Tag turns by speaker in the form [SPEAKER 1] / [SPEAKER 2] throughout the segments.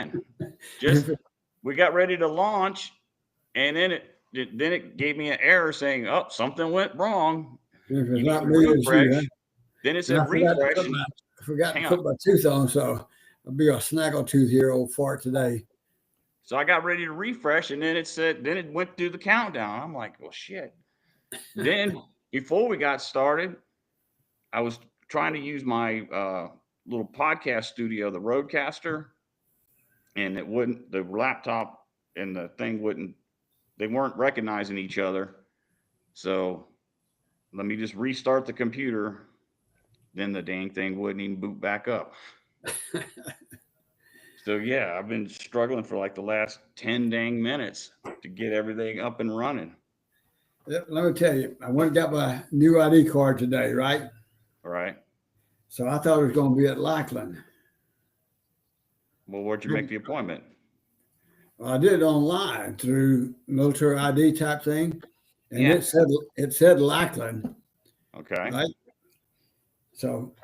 [SPEAKER 1] man. Just we got ready to launch, and then it gave me an error saying, "Oh, something went wrong.
[SPEAKER 2] If
[SPEAKER 1] You
[SPEAKER 2] it's
[SPEAKER 1] need
[SPEAKER 2] not
[SPEAKER 1] to
[SPEAKER 2] me, it's you, huh?
[SPEAKER 1] refresh." Then it
[SPEAKER 2] And
[SPEAKER 1] said refresh, and
[SPEAKER 2] I forgot to
[SPEAKER 1] hang on.
[SPEAKER 2] put my tooth on, so I'll be a snaggle tooth here, old fart today.
[SPEAKER 1] So I got ready to refresh, and then it went through the countdown. I'm like, "Well, shit." Then before we got started, I was trying to use my little podcast studio, the Rodecaster, and it wouldn't. The laptop and the thing wouldn't. They weren't recognizing each other. So let me just restart the computer. Then the dang thing wouldn't even boot back up. So yeah, I've been struggling for like the last 10 dang minutes to get everything up and running.
[SPEAKER 2] Let me tell you, I went and got my new ID card today, right?
[SPEAKER 1] All right.
[SPEAKER 2] So I thought it was going to be at Lackland.
[SPEAKER 1] Well, where'd you make the appointment?
[SPEAKER 2] Well, I did it online through military ID type thing, and
[SPEAKER 1] Yeah.
[SPEAKER 2] it said Lackland,
[SPEAKER 1] Okay.
[SPEAKER 2] right? So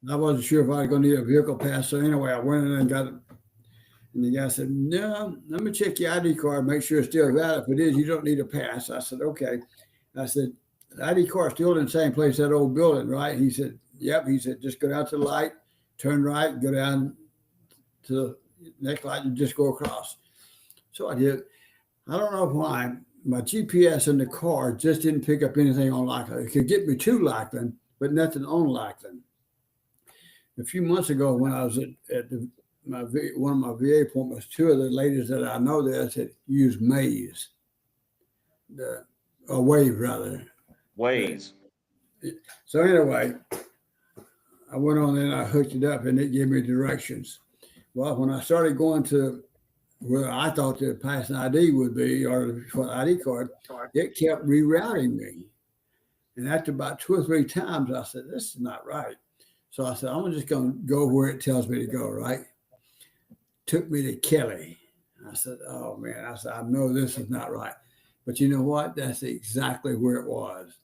[SPEAKER 2] I wasn't sure if I was going to need a vehicle pass. So anyway, I went in and got it. And the guy said, "No, let me check your ID card, make sure it's still valid. If it is, you don't need a pass." I said, "Okay." I said, "The ID card's still in the same place, that old building, right?" He said, "Yep." He said, "Just go down to the light, turn right, go down to the next light, and just go across." So I did. I don't know why my GPS in the car just didn't pick up anything on Lackland. It could get me to Lackland, but nothing on Lackland. A few months ago, when I was at one of my VA appointments, two of the ladies that I know there said use Waze, or Wave rather.
[SPEAKER 1] Waze.
[SPEAKER 2] So anyway, I went on there and I hooked it up, and it gave me directions. Well, when I started going to where I thought the passing ID would be, or for the ID card, it kept rerouting me. And after about 2 or 3 times, I said, "This is not right." So I said, "I'm just going to go where it tells me to go," right? Took me to Kelly. I said, "Oh man," I said, "I know this is not right." But you know what? That's exactly where it was,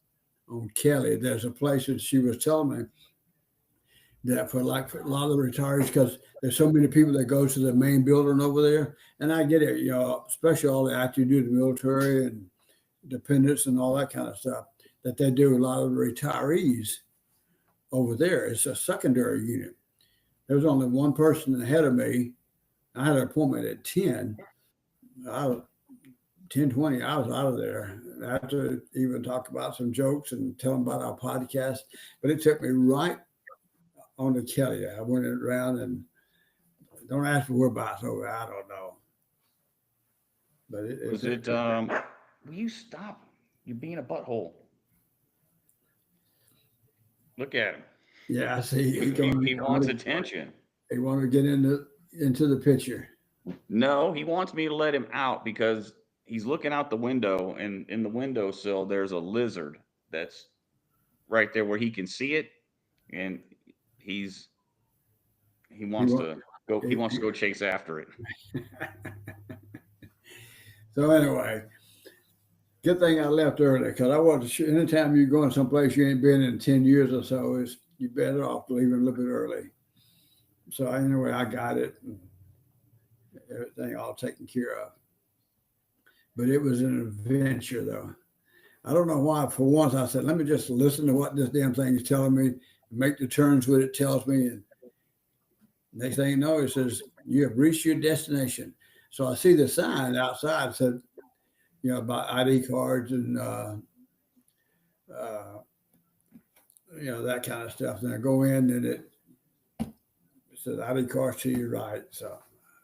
[SPEAKER 2] on Kelly. There's a place that she was telling me that for a lot of the retirees, because there's so many people that go to the main building over there. And I get it, especially all the active duty military and dependents and all that kind of stuff, that they do a lot of the retirees over there. It's a secondary unit. There was only one person ahead of me. I had an appointment at 10. 10:20, I was out of there. I had to even talk about some jokes and tell them about our podcast. But it took me right on to Kelly. I went around, and don't ask me whereabouts over. I don't know. But
[SPEAKER 1] Will you stop? You're being a butthole. Look at him.
[SPEAKER 2] Yeah, I see.
[SPEAKER 1] He wants attention.
[SPEAKER 2] He wanted to get into the picture.
[SPEAKER 1] No, he wants me to let him out because he's looking out the window, and in the windowsill there's a lizard that's right there where he can see it, and he wants to go chase after it.
[SPEAKER 2] So anyway, good thing I left early, because I wasn't sure. Anytime you're going someplace you ain't been in 10 years or so, you're better off leaving a little bit early. So anyway, I got it, and everything all taken care of. But it was an adventure, though. I don't know why. For once, I said, "Let me just listen to what this damn thing is telling me, make the turns what it tells me." And next thing you know, it says, "You have reached your destination." So I see the sign outside said, about ID cards and that kind of stuff. And I go in, and it says ID cards to your right. So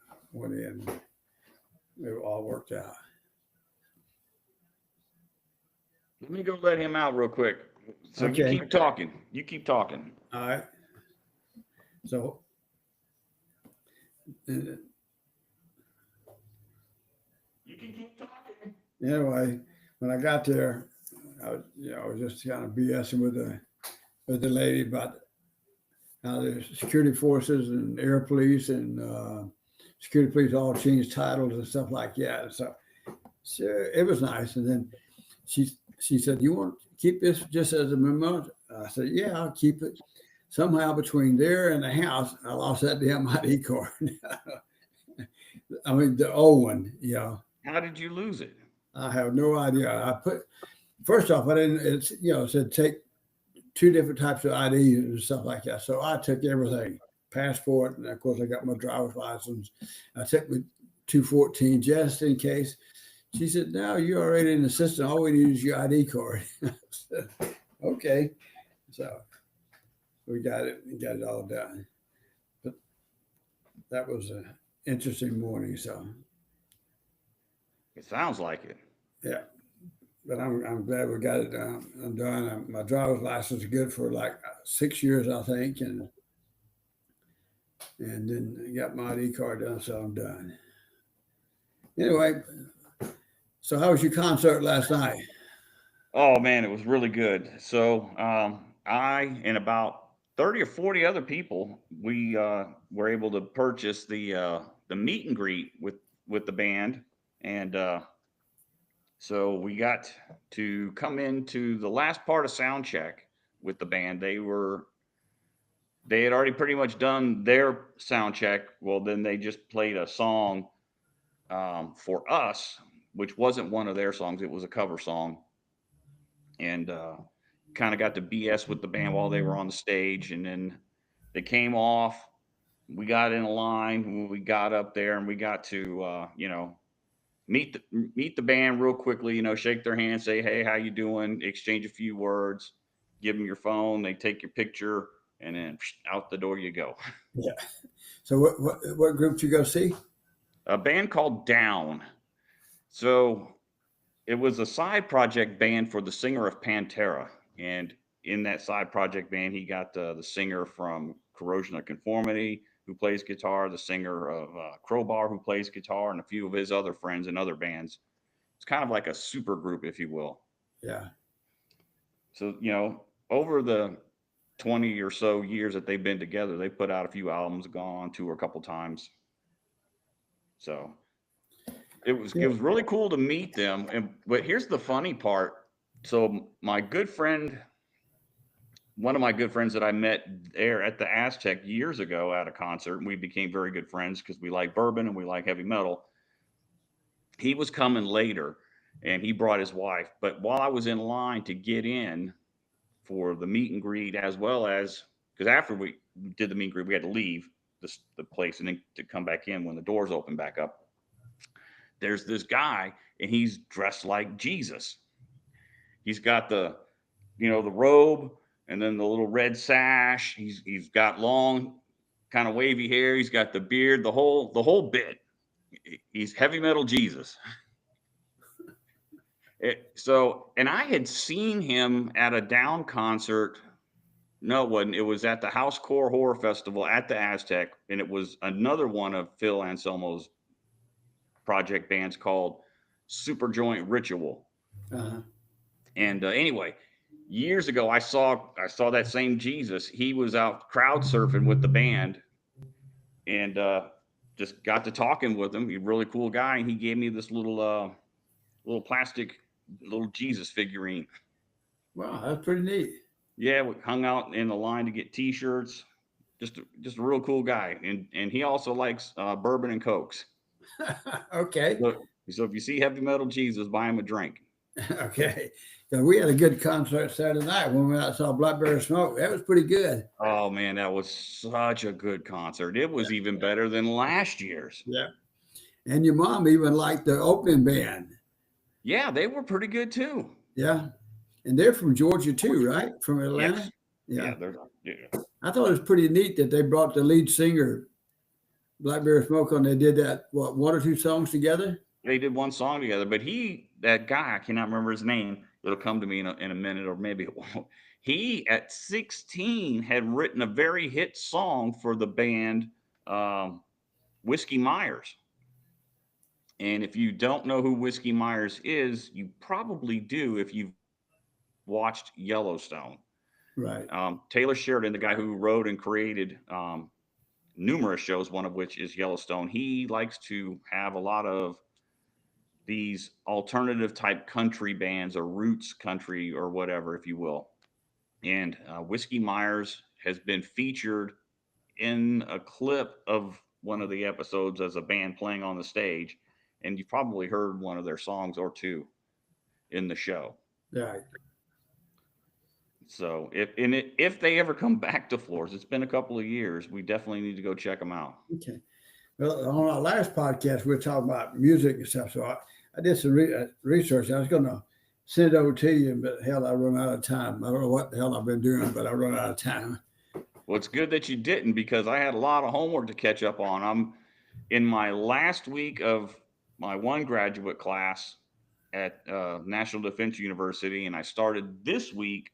[SPEAKER 2] I went in. It all worked out.
[SPEAKER 1] Let me go let him out real quick. So
[SPEAKER 2] Okay.
[SPEAKER 1] You keep talking. You keep talking.
[SPEAKER 2] All right. So
[SPEAKER 1] You can keep talking.
[SPEAKER 2] anyway, when I got there, I was just kind of BSing with the lady about how the security forces and air police and security police all changed titles and stuff like that. So it was nice. And then she said, "You want to keep this just as a memento?" I said, "Yeah, I'll keep it." Somehow between there and the house, I lost that damn ID card. I mean, the old one, you know.
[SPEAKER 1] How did you lose it?
[SPEAKER 2] I have no idea. First off, I didn't, it's, you know, it said take two different types of IDs and stuff like that. So I took everything, passport, and of course I got my driver's license. I took my 214 just in case. She said, "No, you're already in the system. All we need is your ID card." Said, okay, so we got it all done. But that was an interesting morning. So
[SPEAKER 1] It sounds like it.
[SPEAKER 2] yeah, but I'm glad we got it done. I'm done. My driver's license is good for like 6 years, I think, and then I got my ID card done, so I'm done. Anyway, so how was your concert last night?
[SPEAKER 1] Oh man, it was really good. So I and about 30 or 40 other people, we were able to purchase the meet and greet with the band, and so we got to come into the last part of sound check with the band. They had already pretty much done their sound check. Well, then they just played a song for us, which wasn't one of their songs. It was a cover song, and kind of got to BS with the band while they were on the stage. And then they came off. We got in a line. When we got up there, and we got to meet the band real quickly. Shake their hand, say hey, how you doing? Exchange a few words. Give them your phone. They take your picture, and then out the door you go.
[SPEAKER 2] Yeah. So what group did you go see?
[SPEAKER 1] A band called Down. So it was a side project band for the singer of Pantera, and in that side project band, he got the singer from Corrosion of Conformity who plays guitar, the singer of Crowbar who plays guitar, and a few of his other friends in other bands. It's kind of like a super group, if you will.
[SPEAKER 2] Yeah.
[SPEAKER 1] So over the 20 or so years that they've been together, they put out a few albums, gone on tour a couple times. So it was really cool to meet them. But here's the funny part. So one of my good friends that I met there at the Aztec years ago at a concert, and we became very good friends because we like bourbon and we like heavy metal. He was coming later, and he brought his wife. But while I was in line to get in for the meet and greet, as well as because after we did the meet and greet, we had to leave the place and then to come back in when the doors opened back up. There's this guy, and he's dressed like Jesus. He's got the robe and then the little red sash. He's got long, kind of wavy hair. He's got the beard, the whole bit. He's heavy metal Jesus. And I had seen him at a Down concert. No, it wasn't. It was at the Housecore Horror Festival at the Aztec, and it was another one of Phil Anselmo's project bands called Superjoint Ritual.
[SPEAKER 2] Uh-huh.
[SPEAKER 1] And anyway, years ago, I saw that same Jesus. He was out crowd surfing with the band, and just got to talking with him. He's a really cool guy, and he gave me this little plastic little Jesus figurine.
[SPEAKER 2] Wow, that's pretty neat.
[SPEAKER 1] Yeah, we hung out in the line to get T-shirts. Just a real cool guy, and he also likes bourbon and cokes.
[SPEAKER 2] Okay.
[SPEAKER 1] So if you see heavy metal Jesus, buy him a drink.
[SPEAKER 2] Okay. So we had a good concert Saturday night when we went out and saw Blackberry Smoke. That was pretty good.
[SPEAKER 1] Oh man, that was such a good concert. It was even better than last year's.
[SPEAKER 2] Yeah. And your mom even liked the opening band.
[SPEAKER 1] Yeah, they were pretty good too.
[SPEAKER 2] Yeah. And they're from Georgia too, right? From Atlanta?
[SPEAKER 1] Yes.
[SPEAKER 2] Yeah. I thought it was pretty neat that they brought the lead singer, Blackberry Smoke, and they did that, one or two songs together?
[SPEAKER 1] They did one song together, but that guy, I cannot remember his name. It'll come to me in a minute, or maybe it won't. He, at 16, had written a very hit song for the band Whiskey Myers. And if you don't know who Whiskey Myers is, you probably do if you've watched Yellowstone.
[SPEAKER 2] Right.
[SPEAKER 1] Taylor Sheridan, the guy who wrote and created numerous shows, one of which is Yellowstone, he likes to have a lot of these alternative type country bands, or roots country, or whatever, if you will. And Whiskey Myers has been featured in a clip of one of the episodes as a band playing on the stage, and you probably heard one of their songs or two in the show.
[SPEAKER 2] Right.
[SPEAKER 1] So if they ever come back to Flores, it's been a couple of years. We definitely need to go check them out.
[SPEAKER 2] Okay. Well, on our last podcast, we were talking about music and stuff. So I did some research. I was going to send it over to you, but hell, I run out of time. I don't know what the hell I've been doing, but I run out of time.
[SPEAKER 1] Well, it's good that you didn't, because I had a lot of homework to catch up on. I'm in my last week of my one graduate class at National Defense University, and I started this week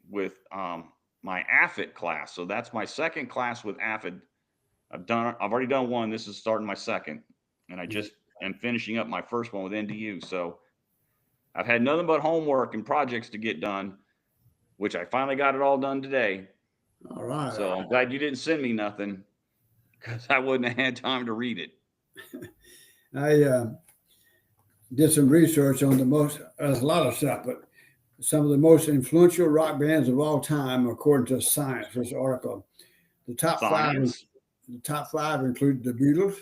[SPEAKER 1] with my AFIT class. So that's my second class with AFIT. I've already done one. This is starting my second, and I just am finishing up my first one with NDU. So I've had nothing but homework and projects to get done, which I finally got it all done today.
[SPEAKER 2] All right.
[SPEAKER 1] So I'm glad you didn't send me nothing, because I wouldn't have had time to read it.
[SPEAKER 2] I did some research on there's a lot of stuff, but some of the most influential rock bands of all time, according to Science, this article. The top five include the Beatles,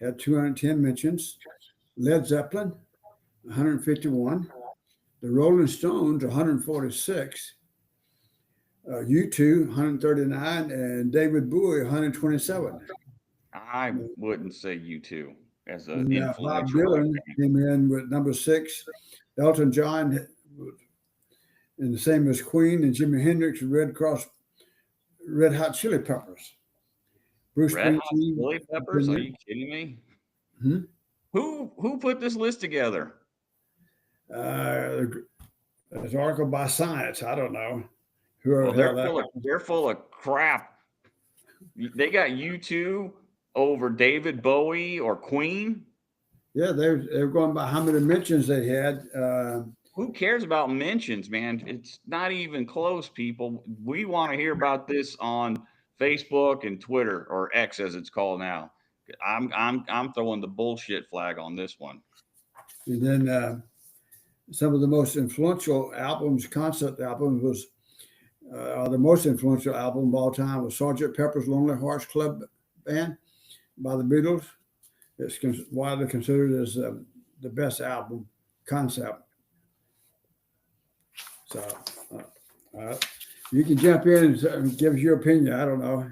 [SPEAKER 2] had 210 mentions, Led Zeppelin, 151, the Rolling Stones, 146, U2, 139, and David Bowie, 127.
[SPEAKER 1] I wouldn't say U2 as an
[SPEAKER 2] And,
[SPEAKER 1] influential.
[SPEAKER 2] Bob Dylan came in with number 6. Elton John, and the same as Queen and Jimi Hendrix, Red Hot Chili Peppers. Bruce
[SPEAKER 1] Red Hot
[SPEAKER 2] Springsteen.
[SPEAKER 1] Chili Peppers? Are you kidding me?
[SPEAKER 2] Hmm?
[SPEAKER 1] Who put this list together?
[SPEAKER 2] There's an article by Science. I don't know.
[SPEAKER 1] Well, they're full of crap. They got U2 over David Bowie or Queen.
[SPEAKER 2] Yeah, they're going by how many mentions they had.
[SPEAKER 1] Who cares about mentions, man? It's not even close, people. We want to hear about this on Facebook and Twitter, or X as it's called now. I'm throwing the bullshit flag on this one.
[SPEAKER 2] And then some of the most influential albums, concept albums, was the most influential album of all time was Sgt. Pepper's Lonely Hearts Club Band by the Beatles. It's widely considered as the best album concept. So you can jump in and give us your opinion. I don't know.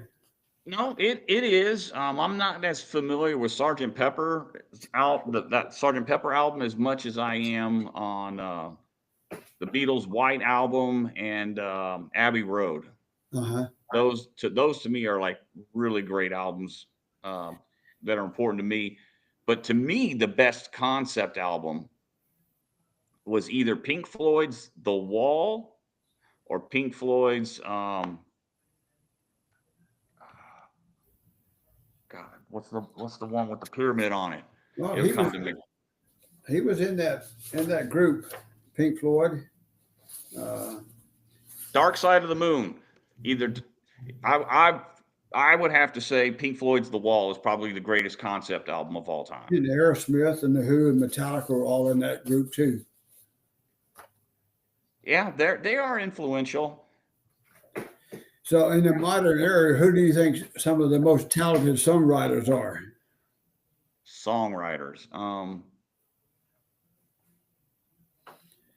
[SPEAKER 1] No, it is. I'm not as familiar with Sgt. Pepper that Sgt. Pepper album as much as I am on the Beatles' White Album and Abbey Road.
[SPEAKER 2] Uh-huh.
[SPEAKER 1] Those to me are like really great albums that are important to me. But to me, the best concept album was either Pink Floyd's The Wall or Pink Floyd's God, what's the one with the pyramid on it?
[SPEAKER 2] Well,
[SPEAKER 1] he
[SPEAKER 2] was in that group, Pink Floyd.
[SPEAKER 1] Dark Side of the Moon. Either I would have to say Pink Floyd's The Wall is probably the greatest concept album of all time.
[SPEAKER 2] And Aerosmith and The Who and Metallica were all in that group too.
[SPEAKER 1] Yeah, they are influential.
[SPEAKER 2] So in the modern era, who do you think some of the most talented songwriters are?
[SPEAKER 1] Songwriters.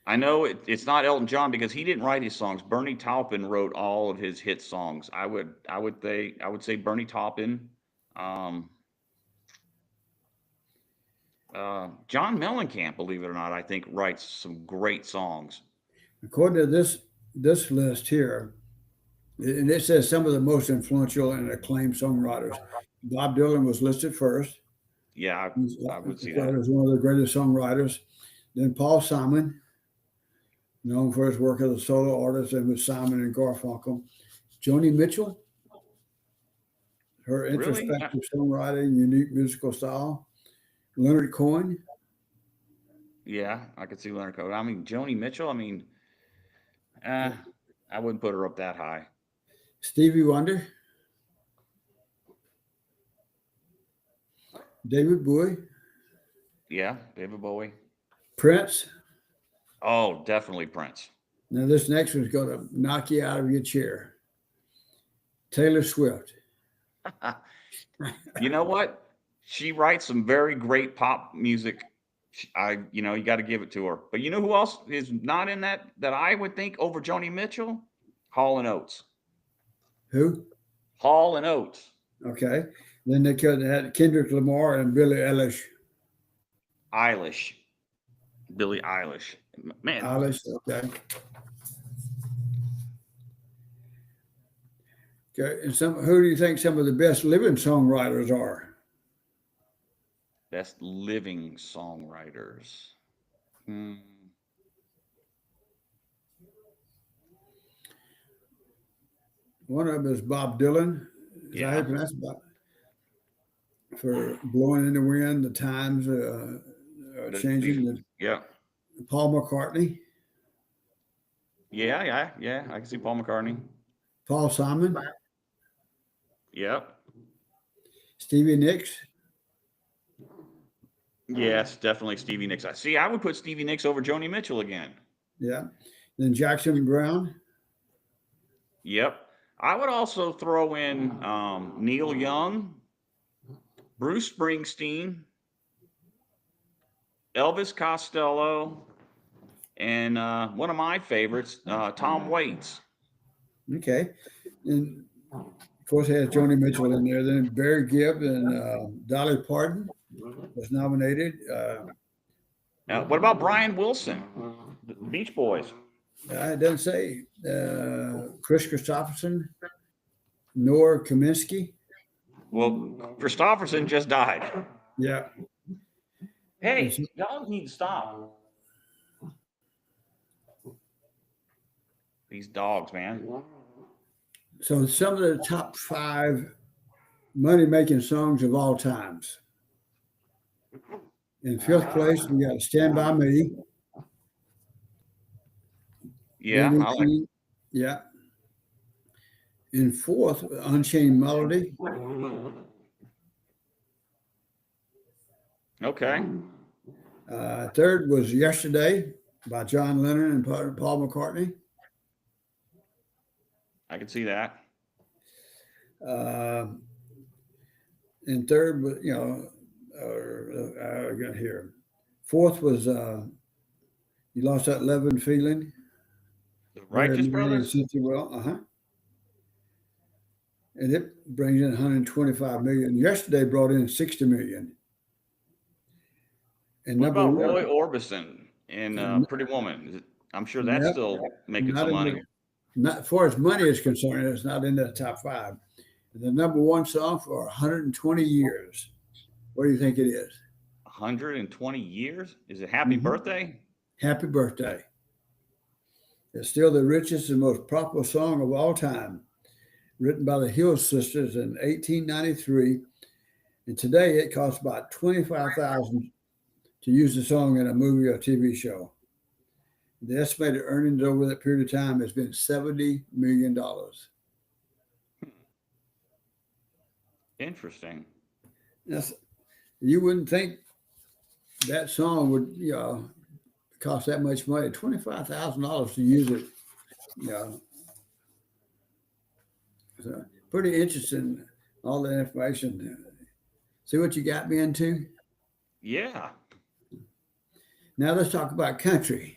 [SPEAKER 1] I know it's not Elton John because he didn't write his songs. Bernie Taupin wrote all of his hit songs. I would say Bernie Taupin. John Mellencamp, believe it or not, I think writes some great songs.
[SPEAKER 2] According to this list here, and it says some of the most influential and acclaimed songwriters. Bob Dylan was listed first.
[SPEAKER 1] Yeah, I would see that.
[SPEAKER 2] As one of the greatest songwriters. Then Paul Simon, known for his work as a solo artist and with Simon and Garfunkel. Joni Mitchell, her introspective songwriting, unique musical style. Leonard Cohen.
[SPEAKER 1] Yeah, I could see Leonard Cohen. I mean, Joni Mitchell, I wouldn't put her up that high.
[SPEAKER 2] Stevie Wonder. David Bowie.
[SPEAKER 1] Yeah, David Bowie.
[SPEAKER 2] Prince.
[SPEAKER 1] Oh, definitely Prince.
[SPEAKER 2] Now this next one's going to knock you out of your chair. Taylor Swift.
[SPEAKER 1] You know what? She writes some very great pop music. You got to give it to her. But you know who else is not in that I would think over Joni Mitchell? Hall and Oates.
[SPEAKER 2] Who?
[SPEAKER 1] Hall and Oates.
[SPEAKER 2] Okay. Then they could have had Kendrick Lamar and Billie Eilish.
[SPEAKER 1] Eilish. Billie Eilish. Man.
[SPEAKER 2] Eilish, okay. Okay. And who do you think some of the best living songwriters are?
[SPEAKER 1] Best living songwriters.
[SPEAKER 2] One of them is Bob Dylan.
[SPEAKER 1] Yeah.
[SPEAKER 2] That's Bob. For Blowing in the Wind, the times changing.
[SPEAKER 1] Yeah.
[SPEAKER 2] Paul McCartney.
[SPEAKER 1] Yeah. I can see Paul McCartney.
[SPEAKER 2] Paul Simon.
[SPEAKER 1] Yep.
[SPEAKER 2] Stevie Nicks.
[SPEAKER 1] Yes, definitely Stevie Nicks. I would put Stevie Nicks over Joni Mitchell again.
[SPEAKER 2] Yeah. Then Jackson Brown.
[SPEAKER 1] Yep. I would also throw in Neil Young, Bruce Springsteen, Elvis Costello, and one of my favorites, Tom Waits.
[SPEAKER 2] Okay. And of course, it has Joni Mitchell in there. Then Barry Gibb and Dolly Parton was nominated.
[SPEAKER 1] What about Brian Wilson, the Beach Boys?
[SPEAKER 2] It doesn't say. Chris Christopherson, Nora Kaminsky.
[SPEAKER 1] Well, Christopherson just died.
[SPEAKER 2] Yeah.
[SPEAKER 1] Hey, y'all need to stop. These dogs, man.
[SPEAKER 2] So some of the top 5 money-making songs of all times. In 5th place, we got Stand By Me.
[SPEAKER 1] Yeah, I like.
[SPEAKER 2] Yeah. In 4th, Unchained Melody.
[SPEAKER 1] Okay.
[SPEAKER 2] 3rd was Yesterday by John Lennon and Paul McCartney.
[SPEAKER 1] I can see that.
[SPEAKER 2] And 3rd was, I got here. 4th was You Lost That Loving Feeling.
[SPEAKER 1] The Righteous Brothers.
[SPEAKER 2] Well, and it brings in 125 million. Yesterday brought in 60 million. And
[SPEAKER 1] what about Roy Orbison in Pretty Woman? I'm sure that's still making some money.
[SPEAKER 2] Not as far as money is concerned, it's not in the top 5. And the number 1 song for 120 years. What do you think it is?
[SPEAKER 1] 120 years? Is it Happy Birthday?
[SPEAKER 2] Happy Birthday. It's still the richest and most popular song of all time, written by the Hill Sisters in 1893. And today it costs about $25,000 to use the song in a movie or TV show. The estimated earnings over that period of time has been $70 million.
[SPEAKER 1] Interesting.
[SPEAKER 2] Yes, you wouldn't think that song would cost that much money. $25,000 to use it. So pretty interesting, all that information. See what you got me into?
[SPEAKER 1] Yeah.
[SPEAKER 2] Now let's talk about country.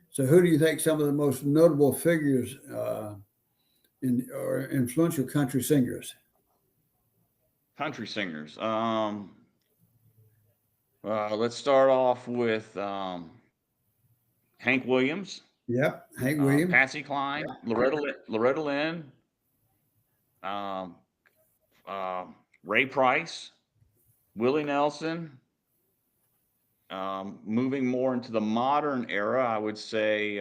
[SPEAKER 2] So who do you think some of the most notable figures or influential country singers?
[SPEAKER 1] Country singers. Let's start off with Hank Williams.
[SPEAKER 2] Yep, Hank Williams.
[SPEAKER 1] Patsy Cline, Loretta Lynn, Ray Price, Willie Nelson. Moving more into the modern era, I would say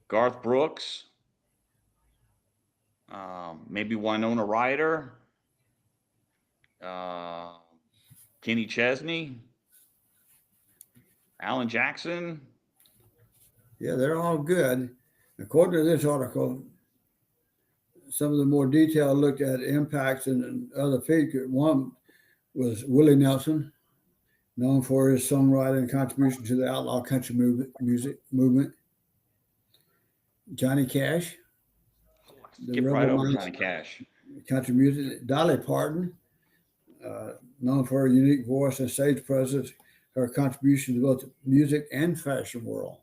[SPEAKER 1] Garth Brooks, maybe Winona Ryder, Kenny Chesney, Alan Jackson.
[SPEAKER 2] Yeah, they're all good. According to this article, some of the more detailed look at impacts and other figures. One was Willie Nelson, known for his songwriting and contribution to the outlaw country music movement. Johnny Cash.
[SPEAKER 1] Skip right over Johnny Cash.
[SPEAKER 2] country music. Dolly Parton, known for her unique voice and stage presence, her contribution to both the music and fashion world.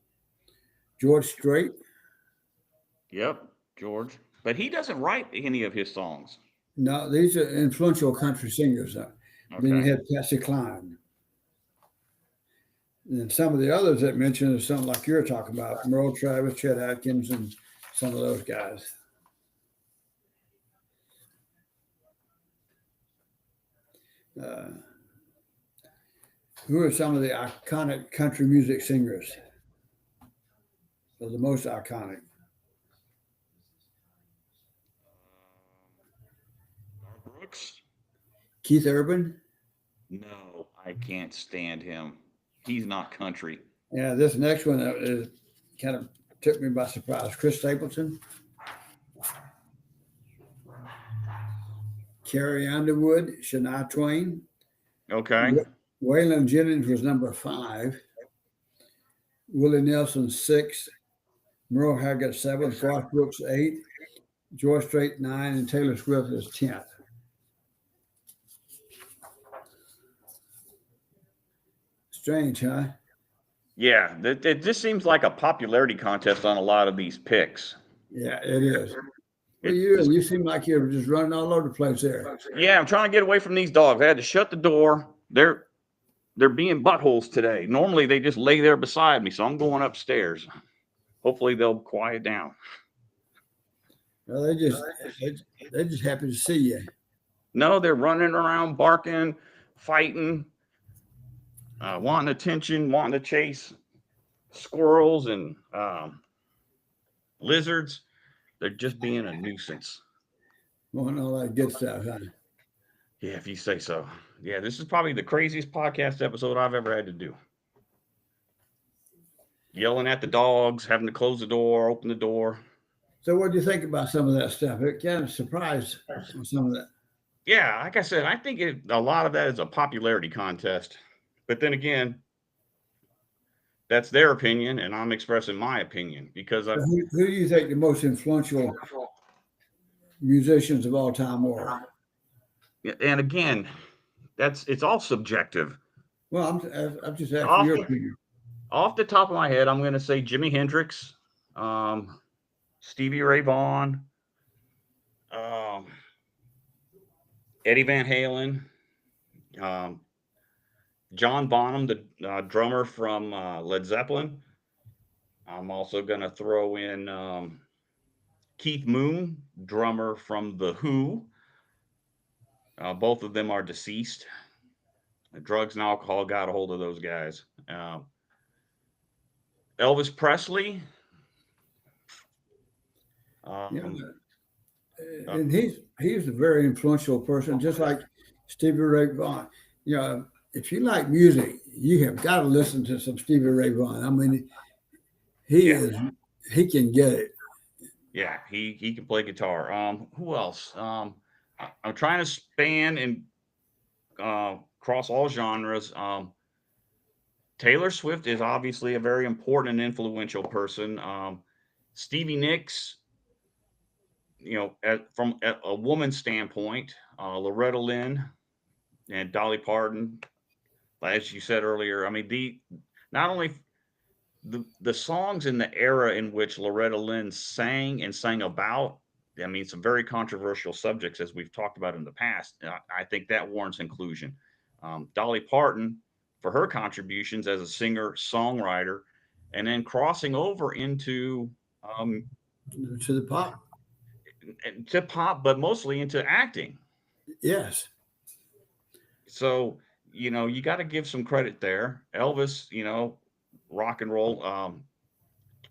[SPEAKER 2] George Strait.
[SPEAKER 1] Yep, George. But he doesn't write any of his songs.
[SPEAKER 2] No, these are influential country singers. Then you
[SPEAKER 1] Okay.
[SPEAKER 2] had Patsy Cline. And some of the others that mentioned is something like you're talking about, Merle Travis, Chet Atkins, and some of those guys. Uh, who are some of the iconic country music singers? Or the most iconic?
[SPEAKER 1] Garth Brooks?
[SPEAKER 2] Keith Urban.
[SPEAKER 1] No, I can't stand him. He's not country.
[SPEAKER 2] Yeah, this next one is kind of took me by surprise. Chris Stapleton, Carrie Underwood, Shania Twain.
[SPEAKER 1] Okay.
[SPEAKER 2] Waylon Jennings was number 5. Willie Nelson 6. Merle Haggard 7. Garth Brooks 8. George Strait 9. And Taylor Swift is 10th. Strange, huh?
[SPEAKER 1] Yeah, it just seems like a popularity contest on a lot of these picks.
[SPEAKER 2] Yeah, it is. Well,
[SPEAKER 1] It's-
[SPEAKER 2] you seem like you're just running all over the place there.
[SPEAKER 1] yeah, I'm trying to get away from these dogs. I had to shut the door. They're being buttholes today. Normally they just lay there beside me, so I'm going upstairs. Hopefully they'll quiet down.
[SPEAKER 2] Well, they're just happy to see you.
[SPEAKER 1] No, they're running around, barking, fighting, wanting attention, wanting to chase squirrels and lizards. They're just being a nuisance.
[SPEAKER 2] Wanting all that good stuff, huh?
[SPEAKER 1] Yeah, if you say so. Yeah, this is probably the craziest podcast episode I've ever had to do. Yelling at the dogs, having to close the door, open the door.
[SPEAKER 2] So, what do you think about some of that stuff? It kind of surprised on some of that.
[SPEAKER 1] Yeah, like I said, I think a lot of that is a popularity contest. But then again, that's their opinion, and I'm expressing my opinion because
[SPEAKER 2] So who do you think the most influential musicians of all time were?
[SPEAKER 1] and again, it's all subjective.
[SPEAKER 2] Well, I'm just asking
[SPEAKER 1] Off
[SPEAKER 2] your
[SPEAKER 1] the,
[SPEAKER 2] opinion.
[SPEAKER 1] off the top of my head, I'm going to say Jimi Hendrix, Stevie Ray Vaughan, um, Eddie Van Halen, um, John Bonham, the drummer from Led Zeppelin. I'm also going to throw in Keith Moon, drummer from The Who. Both of them are deceased. Drugs and alcohol got a hold of those guys. Elvis Presley.
[SPEAKER 2] Yeah,
[SPEAKER 1] Uh,
[SPEAKER 2] and he's a very influential person, just like Stevie Ray Vaughan. You know, if you like music, you have got to listen to some Stevie Ray Vaughan. I mean, he can get it.
[SPEAKER 1] yeah, he can play guitar. Who else? I'm trying to span and cross all genres. Taylor Swift is obviously a very important and influential person. Stevie Nicks, you know, from a woman's standpoint, Loretta Lynn and Dolly Parton, as you said earlier. I mean, not only the songs in the era in which Loretta Lynn sang and sang about. I mean, some very controversial subjects, as we've talked about in the past. I think that warrants inclusion. Dolly Parton, for her contributions as a singer songwriter, and then crossing over into
[SPEAKER 2] To the pop.
[SPEAKER 1] to pop, but mostly into acting.
[SPEAKER 2] Yes.
[SPEAKER 1] So, you know, you got to give some credit there. Elvis, you know, rock and roll.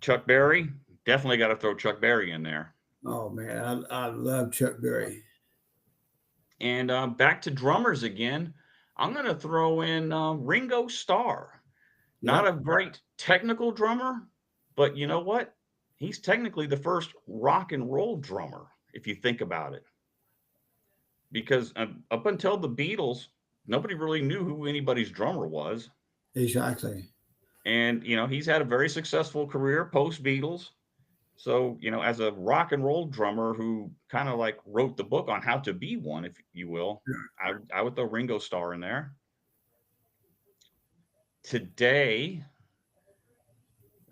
[SPEAKER 1] Chuck Berry, definitely got to throw Chuck Berry in there.
[SPEAKER 2] Oh man, I love Chuck Berry.
[SPEAKER 1] And back to drummers again. I'm going to throw in Ringo Starr. Not a
[SPEAKER 2] Yep.
[SPEAKER 1] great technical drummer, but you know what? He's technically the first rock and roll drummer, if you think about it. Because up until the Beatles, nobody really knew who anybody's drummer was.
[SPEAKER 2] Exactly.
[SPEAKER 1] And, you know, he's had a very successful career post Beatles. So, as a rock and roll drummer who kind of like wrote the book on how to be one, if you will, I would throw Ringo Starr in there. Today,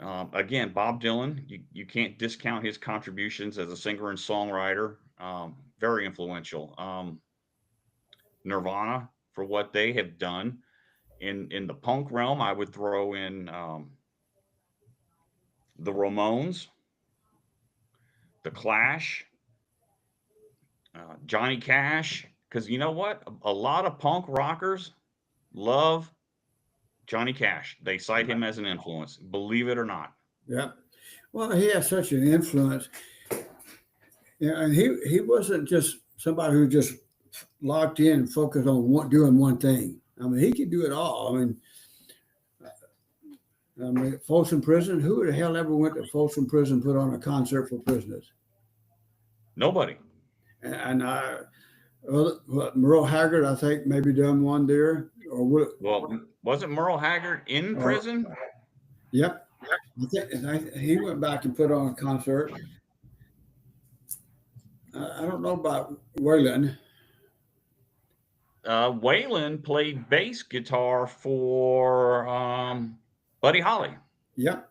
[SPEAKER 1] again, Bob Dylan, you can't discount his contributions as a singer and songwriter. Very influential. Nirvana, for what they have done in the punk realm, I would throw in the Ramones, the Clash, Johnny Cash. Because you know what? A lot of punk rockers love Johnny Cash. They cite him as an influence, believe it or not.
[SPEAKER 2] Yeah. Well, he has such an influence. Yeah, and he wasn't just somebody who just locked in and focused on doing one thing. I mean, he could do it all. I mean, Folsom Prison. Who the hell ever went to Folsom Prison put on a concert for prisoners?
[SPEAKER 1] Nobody.
[SPEAKER 2] And Merle Haggard, I think, maybe done one there. Or what?
[SPEAKER 1] Well, wasn't Merle Haggard in prison?
[SPEAKER 2] Yep. He went back and put on a concert. I don't know about Waylon.
[SPEAKER 1] Waylon played bass guitar for Buddy Holly.
[SPEAKER 2] Yep.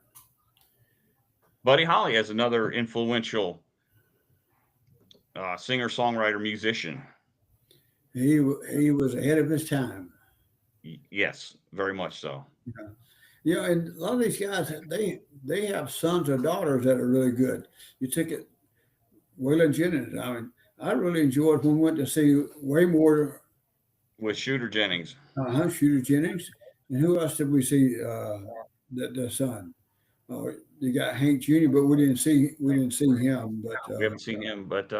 [SPEAKER 1] Buddy Holly is another influential singer, songwriter, musician.
[SPEAKER 2] He was ahead of his time.
[SPEAKER 1] Yes, very much so.
[SPEAKER 2] Yeah. And a lot of these guys, they have sons or daughters that are really good. You take it, Waylon Jennings. I mean, I really enjoyed when we went to see way more
[SPEAKER 1] with Shooter Jennings.
[SPEAKER 2] Shooter Jennings. And who else did we see? The son. Oh, you got Hank Jr., but we didn't see him. But
[SPEAKER 1] we haven't seen him. But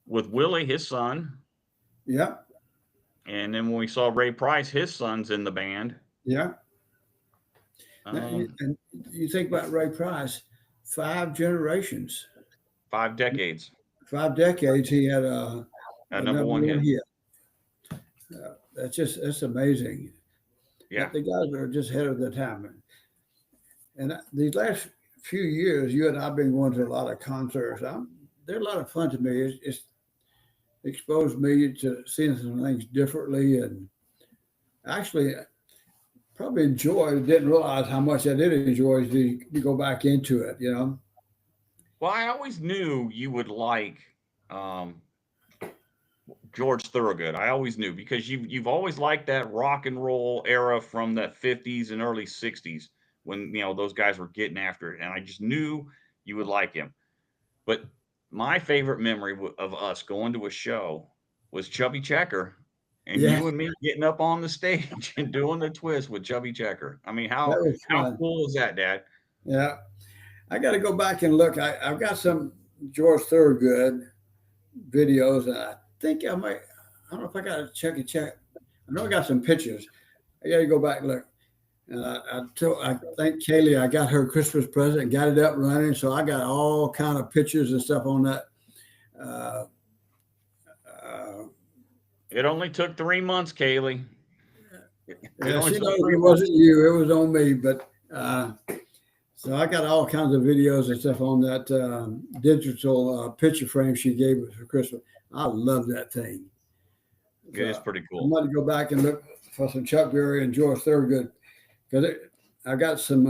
[SPEAKER 1] with Willie, his son.
[SPEAKER 2] Yeah.
[SPEAKER 1] And then when we saw Ray Price, his son's in the band.
[SPEAKER 2] Yeah. And you think about Ray Price, 5 generations.
[SPEAKER 1] 5 decades.
[SPEAKER 2] 5 decades, he had a
[SPEAKER 1] number one hit.
[SPEAKER 2] That's amazing.
[SPEAKER 1] Yeah.
[SPEAKER 2] The guys are just ahead of their time. And these last few years, you and I have been going to a lot of concerts. They're a lot of fun to me. It's exposed me to seeing some things differently, and actually probably didn't realize how much I did enjoy to go back into it,
[SPEAKER 1] Well, I always knew you would like George Thorogood. I always knew, because you've always liked that rock and roll era from the 50s and early 60s when those guys were getting after it, and I just knew you would like him. But my favorite memory of us going to a show was Chubby Checker, and you and me getting up on the stage and doing the twist with Chubby Checker. I mean, how cool is that, Dad?
[SPEAKER 2] Yeah. I got to go back and look. I've got some George Thorogood videos, and I think I don't know if I got to check. I know I got some pictures. I got to go back and look. And I think Kaylee, I got her Christmas present and got it up and running. So I got all kind of pictures and stuff on that.
[SPEAKER 1] It only took 3 months, Kaylee.
[SPEAKER 2] It wasn't you. It was on me. But so I got all kinds of videos and stuff on that digital picture frame she gave us for Christmas. I love that thing.
[SPEAKER 1] It is pretty cool.
[SPEAKER 2] I'm going to go back and look for some Chuck Berry and George Thorogood, because I got some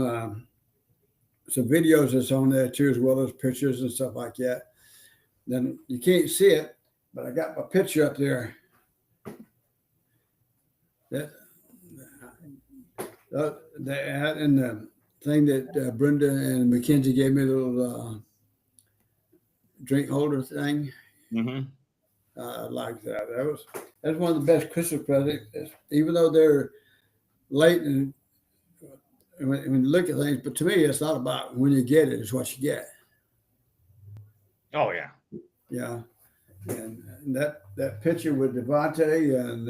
[SPEAKER 2] videos that's on there too, as well as pictures and stuff like that. Then you can't see it, but I got my picture up there. And the thing that Brenda and Mackenzie gave me, a little drink holder thing.
[SPEAKER 1] Mm-hmm.
[SPEAKER 2] I like that. That's one of the best Christmas presents, even though they're late and when you look at things. But to me, it's not about when you get it; it's what you get.
[SPEAKER 1] Oh yeah,
[SPEAKER 2] yeah. And that picture with Devontae and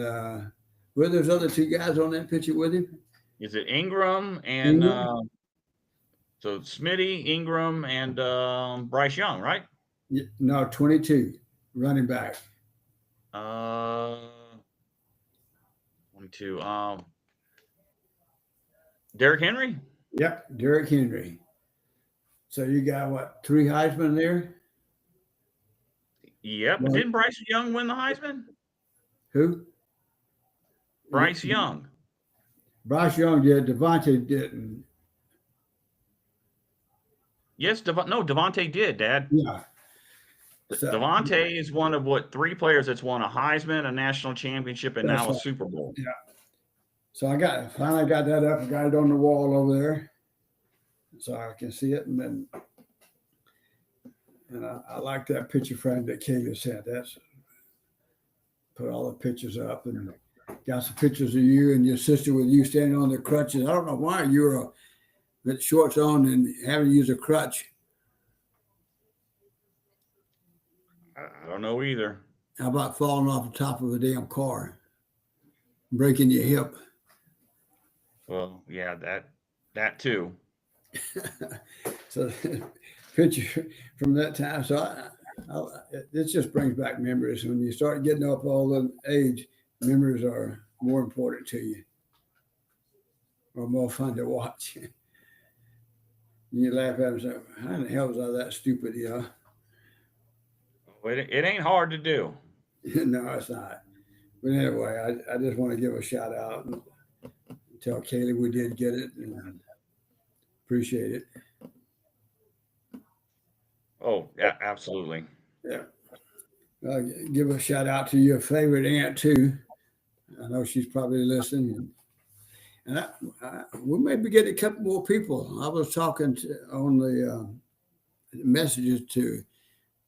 [SPEAKER 2] were those other 2 guys on that picture with him?
[SPEAKER 1] Is it Ingram and so Smitty, Ingram, and Bryce Young, right?
[SPEAKER 2] No, 22 running back.
[SPEAKER 1] 22. Derrick Henry?
[SPEAKER 2] Yep, Derrick Henry. So you got what, 3 Heisman there?
[SPEAKER 1] Yep.
[SPEAKER 2] Well,
[SPEAKER 1] Didn't Bryce Young win the Heisman?
[SPEAKER 2] who?
[SPEAKER 1] Bryce Young.
[SPEAKER 2] Bryce Young did. Devontae didn't.
[SPEAKER 1] Yes, Devontae did, Dad.
[SPEAKER 2] Yeah. So,
[SPEAKER 1] Devontae is one of 3 players that's won a Heisman, a national championship, and
[SPEAKER 2] that's
[SPEAKER 1] now a
[SPEAKER 2] right.
[SPEAKER 1] Super Bowl.
[SPEAKER 2] Yeah. So finally got that up. I got it on the wall over there, so I can see it. And I like that picture frame that Kayla sent. That's put all the pictures up and got some pictures of you and your sister with you standing on the crutches. I don't know why you were with shorts on and having to use a crutch.
[SPEAKER 1] I don't know either.
[SPEAKER 2] How about falling off the top of a damn car, breaking your hip?
[SPEAKER 1] Well, yeah, that too.
[SPEAKER 2] So picture from that time. So it just brings back memories. When you start getting up all the age, memories are more important to you, or more fun to watch. You laugh at them and say, how the hell was I that stupid?
[SPEAKER 1] It ain't hard to do.
[SPEAKER 2] No, it's not. But anyway, I just want to give a shout out and tell Kaylee we did get it and appreciate it.
[SPEAKER 1] Oh, yeah, absolutely.
[SPEAKER 2] Yeah. Give a shout out to your favorite aunt too. I know she's probably listening. And we may be getting a couple more people. I was talking on the messages to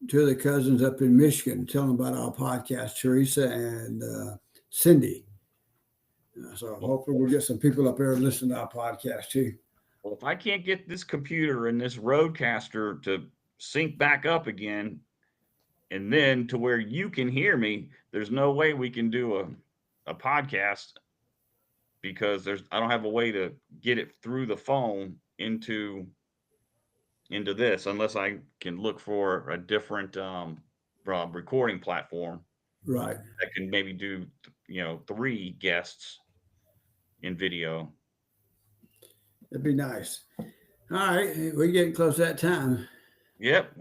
[SPEAKER 2] two of the cousins up in Michigan, telling about our podcast, Teresa and Cindy. So hopefully we'll get some people up there to listen to our podcast too.
[SPEAKER 1] Well, if I can't get this computer and this Rodecaster to sync back up again, and then to where you can hear me, there's no way we can do a podcast, because I don't have a way to get it through the phone into this, unless I can look for a different recording platform.
[SPEAKER 2] Right.
[SPEAKER 1] That can maybe do 3 guests in video.
[SPEAKER 2] That'd be nice. All right, we're getting close to that time.
[SPEAKER 1] Yep.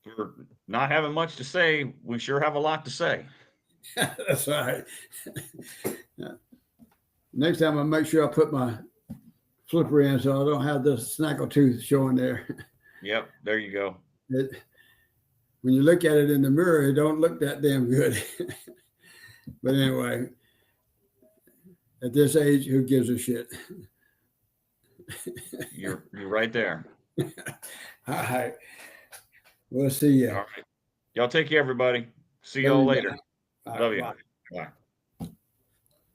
[SPEAKER 1] For not having much to say, we sure have a lot to say.
[SPEAKER 2] That's right. Next time I'll make sure I put my flipper in so I don't have the snackle tooth showing there.
[SPEAKER 1] Yep, there you go.
[SPEAKER 2] When you look at it in the mirror, it don't look that damn good. But anyway, at this age, who gives a shit?
[SPEAKER 1] You're right there.
[SPEAKER 2] All right. We'll see you.
[SPEAKER 1] All right. Y'all take care, everybody. See y'all later.
[SPEAKER 2] Right,
[SPEAKER 1] Love you.
[SPEAKER 2] bye.
[SPEAKER 1] Bye.